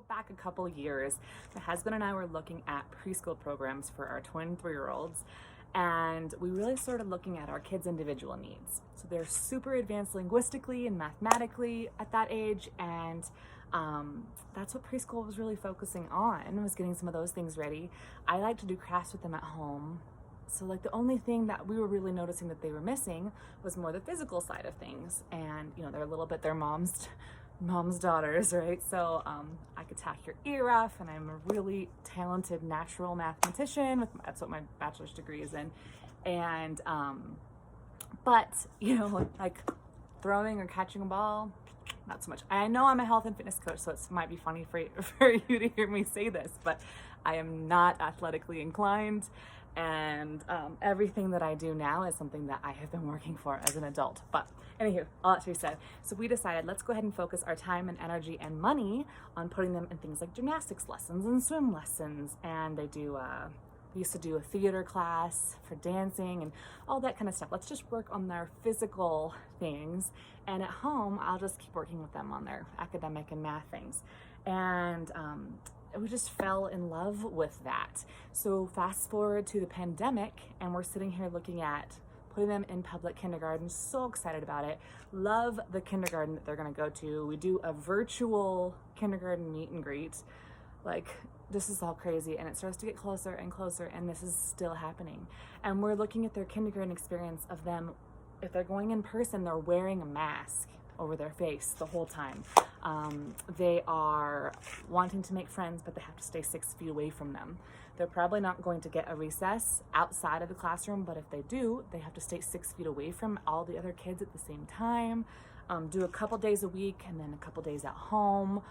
go back a couple years. My husband and I were looking at preschool programs for our twin 3-year-olds, and we really started looking at our kids' individual needs. So they're super advanced linguistically and mathematically at that age, and that's what preschool was really focusing on, was getting some of those things ready. I like to do crafts with them at home. So like the only thing that we were really noticing that they were missing was more the physical side of things. And you know, they're a little bit their mom's daughters, right? So I could tack your ear off, and I'm a really talented natural mathematician. That's what my bachelor's degree is in. And but you know, like throwing or catching a ball, not so much. I know I'm a health and fitness coach, so it might be funny for you to hear me say this, but I am not athletically inclined. And everything that I do now is something that I have been working for as an adult. But anywho, all that to be said, so we decided let's go ahead and focus our time and energy and money on putting them in things like gymnastics lessons and swim lessons. And they used to do a theater class for dancing and all that kind of stuff. Let's just work on their physical things. And at home, I'll just keep working with them on their academic and math things. And we just fell in love with that. So fast forward to the pandemic, and we're sitting here looking at putting them in public kindergarten. So excited about it. Love the kindergarten that they're gonna go to. We do a virtual kindergarten meet and greet. Like, this is all crazy, and it starts to get closer and closer, and this is still happening. And we're looking at their kindergarten experience of them. If they're going in person, they're wearing a mask over their face the whole time. They are wanting to make friends, but they have to stay 6 feet away from them. They're probably not going to get a recess outside of the classroom, but if they do, they have to stay 6 feet away from all the other kids at the same time. Do a couple days a week and then a couple days at home.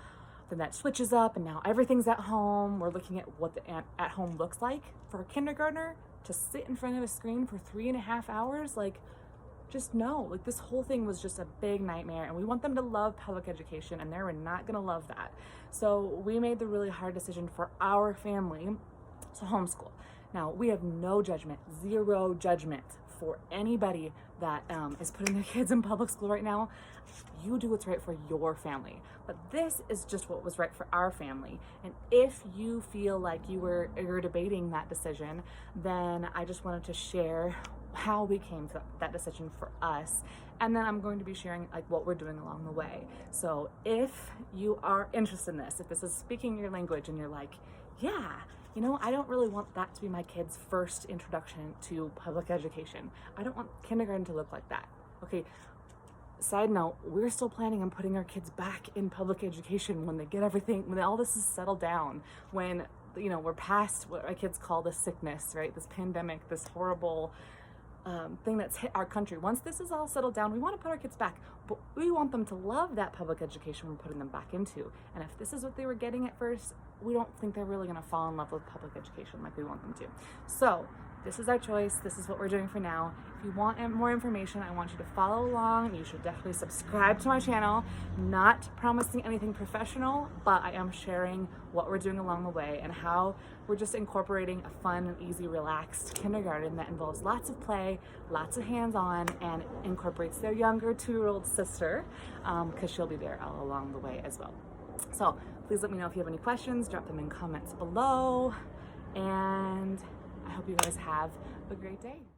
Then that switches up, and now everything's at home. We're looking at what the at home looks like for a kindergartner to sit in front of a screen for 3.5 hours. Like, just no, like this whole thing was just a big nightmare, and we want them to love public education, and they're not gonna love that. So we made the really hard decision for our family to homeschool. Now, we have no judgment, zero judgment for anybody that is putting their kids in public school right now. You do what's right for your family. But this is just what was right for our family. And if you feel like you're debating that decision, then I just wanted to share how we came to that decision for us. And then I'm going to be sharing like what we're doing along the way. So if you are interested in this, if this is speaking your language and you're like, yeah, you know, I don't really want that to be my kid's first introduction to public education. I don't want kindergarten to look like that. Okay, side note, we're still planning on putting our kids back in public education when they get everything, when all this is settled down, when, you know, we're past what our kids call the sickness, right? This pandemic, this horrible thing that's hit our country. Once this is all settled down, we want to put our kids back, but we want them to love that public education we're putting them back into. And if this is what they were getting at first, we don't think they're really going to fall in love with public education like we want them to. So this is our choice. This is what we're doing for now. If you want more information, I want you to follow along. You should definitely subscribe to my channel. Not promising anything professional, but I am sharing what we're doing along the way and how we're just incorporating a fun and easy, relaxed kindergarten that involves lots of play, lots of hands-on, and incorporates their younger 2-year-old sister, because she'll be there all along the way as well. So please let me know if you have any questions. Drop them in comments below, and I hope you guys have a great day.